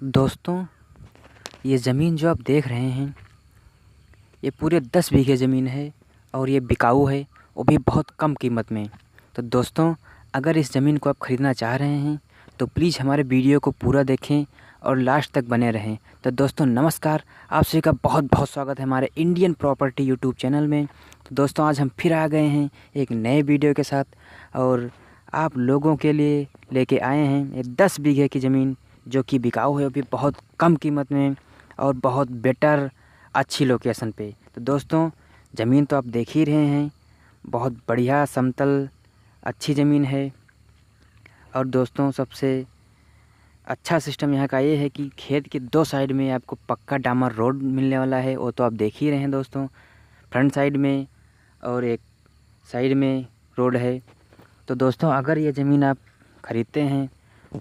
दोस्तों, ये ज़मीन जो आप देख रहे हैं, ये पूरे 10 बीघे ज़मीन है और ये बिकाऊ है, वो भी बहुत कम कीमत में। तो दोस्तों, अगर इस ज़मीन को आप ख़रीदना चाह रहे हैं तो प्लीज़ हमारे वीडियो को पूरा देखें और लास्ट तक बने रहें। तो दोस्तों नमस्कार, आप सभी का बहुत बहुत स्वागत है हमारे इंडियन प्रॉपर्टी यूट्यूब चैनल में। तो दोस्तों, आज हम फिर आ गए हैं एक नए वीडियो के साथ और आप लोगों के लिए लेके आए हैं एक 10 बीघे की ज़मीन जो कि बिकाऊ है, वो भी बहुत कम कीमत में और बहुत बेटर अच्छी लोकेशन पे। तो दोस्तों, ज़मीन तो आप देख ही रहे हैं, बहुत बढ़िया समतल अच्छी ज़मीन है। और दोस्तों, सबसे अच्छा सिस्टम यहाँ का ये है कि खेत के 2 साइड में आपको पक्का डामर रोड मिलने वाला है, वो तो आप देख ही रहे हैं दोस्तों। फ्रंट साइड में और एक साइड में रोड है। तो दोस्तों, अगर ये ज़मीन आप ख़रीदते हैं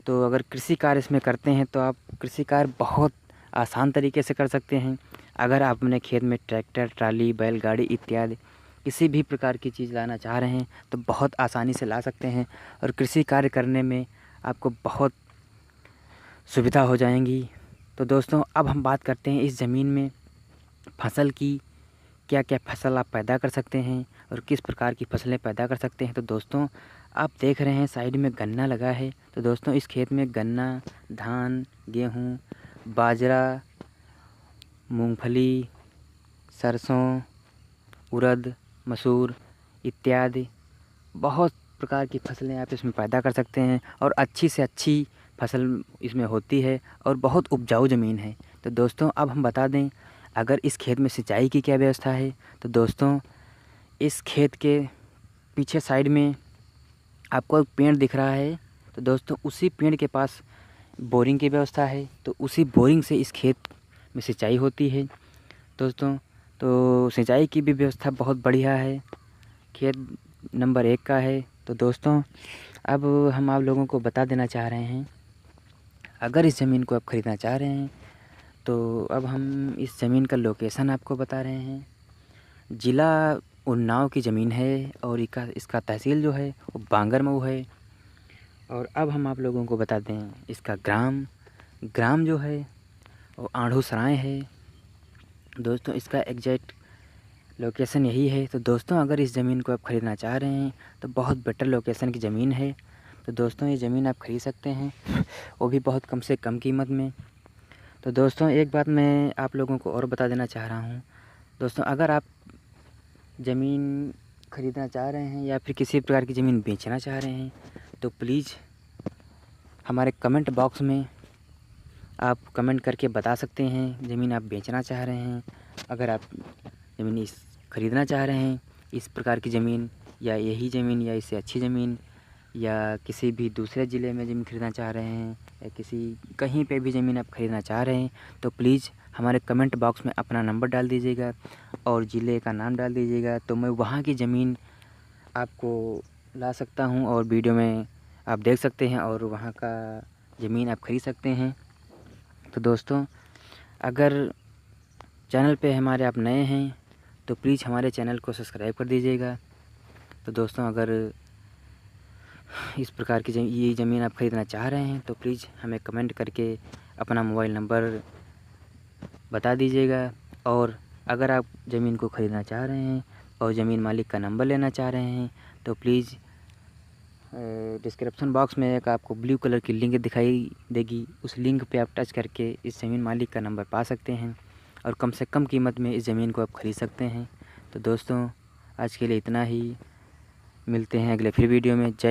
तो अगर कृषि कार्य इसमें करते हैं तो आप कृषि कार्य बहुत आसान तरीके से कर सकते हैं। अगर आप अपने खेत में ट्रैक्टर, ट्राली, बैलगाड़ी इत्यादि किसी भी प्रकार की चीज़ लाना चाह रहे हैं तो बहुत आसानी से ला सकते हैं और कृषि कार्य करने में आपको बहुत सुविधा हो जाएंगी। तो दोस्तों, अब हम बात करते हैं इस ज़मीन में फसल की, क्या क्या फसल आप पैदा कर सकते हैं और किस प्रकार की फसलें पैदा कर सकते हैं। तो दोस्तों, आप देख रहे हैं साइड में गन्ना लगा है। तो दोस्तों, इस खेत में गन्ना, धान, गेहूँ, बाजरा, मूंगफली, सरसों, उड़द, मसूर इत्यादि बहुत प्रकार की फसलें आप इसमें पैदा कर सकते हैं और अच्छी से अच्छी फसल इसमें होती है और बहुत उपजाऊ ज़मीन है। तो दोस्तों, अब हम बता दें अगर इस खेत में सिंचाई की क्या व्यवस्था है। तो दोस्तों, इस खेत के पीछे साइड में आपको एक पेड़ दिख रहा है। तो दोस्तों, उसी पेड़ के पास बोरिंग की व्यवस्था है, तो उसी बोरिंग से इस खेत में सिंचाई होती है दोस्तों। तो सिंचाई की भी व्यवस्था बहुत बढ़िया है, खेत नंबर 1 का है। तो दोस्तों, अब हम आप लोगों को बता देना चाह रहे हैं, अगर इस ज़मीन को आप ख़रीदना चाह रहे हैं तो अब हम इस ज़मीन का लोकेशन आपको बता रहे हैं। ज़िला उन्नाव की ज़मीन है और इसका तहसील जो है वो बांगरमऊ है। और अब हम आप लोगों को बता दें इसका ग्राम जो है वो आढ़ूसराय है दोस्तों। इसका एग्जैक्ट लोकेशन यही है। तो दोस्तों, अगर इस ज़मीन को आप ख़रीदना चाह रहे हैं तो बहुत बेटर लोकेशन की ज़मीन है। तो दोस्तों, ये ज़मीन आप ख़रीद सकते हैं, वो भी बहुत कम से कम कीमत में। तो दोस्तों, एक बात मैं आप लोगों को और बता देना चाह रहा हूँ दोस्तों, अगर आप ज़मीन ख़रीदना चाह रहे हैं या फिर किसी प्रकार की ज़मीन बेचना चाह रहे हैं तो प्लीज़ हमारे कमेंट बॉक्स में आप कमेंट करके बता सकते हैं ज़मीन आप बेचना चाह रहे हैं। अगर आप ज़मीन ख़रीदना चाह रहे हैं इस प्रकार की ज़मीन या यही ज़मीन या इससे अच्छी ज़मीन या किसी भी दूसरे ज़िले में ज़मीन ख़रीदना चाह रहे हैं या कहीं पे भी ज़मीन आप ख़रीदना चाह रहे हैं तो प्लीज़ हमारे कमेंट बॉक्स में अपना नंबर डाल दीजिएगा और ज़िले का नाम डाल दीजिएगा। तो मैं वहाँ की ज़मीन आपको ला सकता हूँ और वीडियो में आप देख सकते हैं और वहाँ का ज़मीन आप ख़रीद सकते हैं। तो दोस्तों, अगर चैनल पे हमारे आप नए हैं तो प्लीज़ हमारे चैनल को सब्सक्राइब कर दीजिएगा। तो दोस्तों, अगर इस प्रकार की ये ज़मीन आप ख़रीदना चाह रहे हैं तो प्लीज़ हमें कमेंट करके अपना मोबाइल नंबर बता दीजिएगा। और अगर आप ज़मीन को ख़रीदना चाह रहे हैं और ज़मीन मालिक का नंबर लेना चाह रहे हैं तो प्लीज़ डिस्क्रिप्शन बॉक्स में एक आपको ब्लू कलर की लिंक दिखाई देगी, उस लिंक पे आप टच करके इस ज़मीन मालिक का नंबर पा सकते हैं और कम से कम कीमत में इस ज़मीन को आप ख़रीद सकते हैं। तो दोस्तों, आज के लिए इतना ही, मिलते हैं अगले फिर वीडियो में। जय